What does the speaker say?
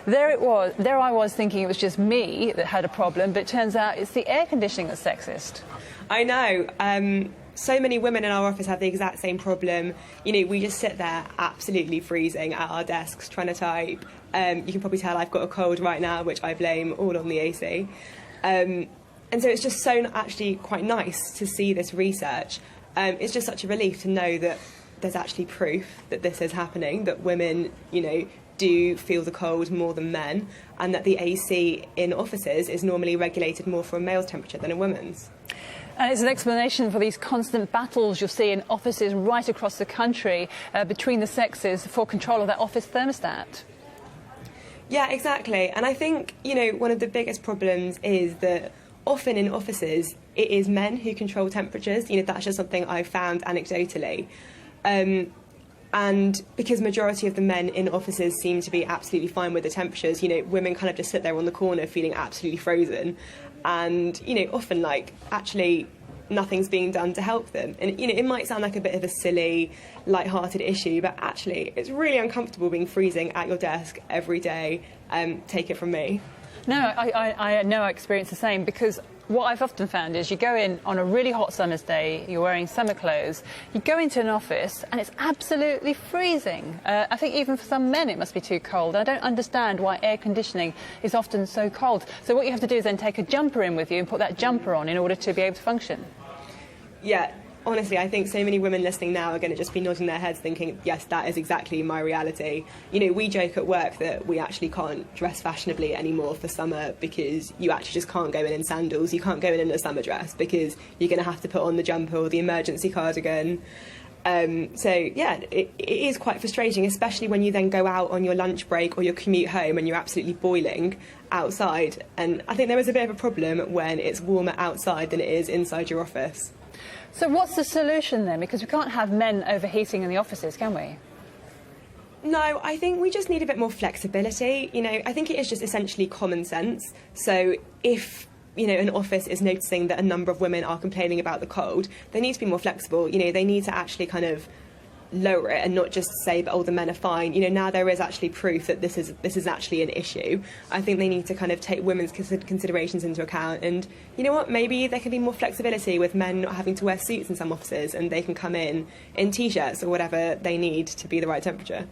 There it was. There I was thinking it was just me that had a problem, but it turns out it's the air conditioning that's sexist. I know. So many women in our office have the exact same problem. You know, we just sit there absolutely freezing at our desks trying to type. You can probably tell I've got a cold right now, which I blame all on the AC. And so it's just so actually quite nice to see this research. It's just such a relief to know that there's actually proof that this is happening, that women, you know, do feel the cold more than men, and that the AC in offices is normally regulated more for a male's temperature than a woman's. And it's an explanation for these constant battles you'll see in offices right across the country between the sexes for control of that office thermostat. Yeah, exactly. And I think, you know, one of the biggest problems is that often in offices it is men who control temperatures. You know, that's just something I've found anecdotally. And because majority of the men in offices seem to be absolutely fine with the temperatures, you know, women kind of just sit there on the corner feeling absolutely frozen. And, you know, often, like, actually nothing's being done to help them. And, you know, it might sound like a bit of a silly, light-hearted issue, but actually it's really uncomfortable being freezing at your desk every day. Take it from me. No, I know I experience the same, because what I've often found is you go in on a really hot summer's day, you're wearing summer clothes, you go into an office and it's absolutely freezing. I think even for some men it must be too cold. I don't understand why air conditioning is often so cold. So what you have to do is then take a jumper in with you and put that jumper on in order to be able to function. Yeah. Honestly, I think so many women listening now are going to just be nodding their heads thinking, yes, that is exactly my reality. You know, we joke at work that we actually can't dress fashionably anymore for summer because you actually just can't go in sandals. You can't go in a summer dress because you're going to have to put on the jumper or the emergency cardigan. So, yeah, it is quite frustrating, especially when you then go out on your lunch break or your commute home and you're absolutely boiling outside. And I think there is a bit of a problem when it's warmer outside than it is inside your office. So what's the solution then? Because we can't have men overheating in the offices, can we? No, I think we just need a bit more flexibility. You know, I think it is just essentially common sense. So if, you know, an office is noticing that a number of women are complaining about the cold, they need to be more flexible. You know, they need to actually kind of lower it and not just say, but, oh, the men are fine. You know, now there is actually proof that this is actually an issue. I think they need to kind of take women's considerations into account, and you know what, maybe there can be more flexibility with men not having to wear suits in some offices and they can come in t-shirts or whatever they need to be the right temperature.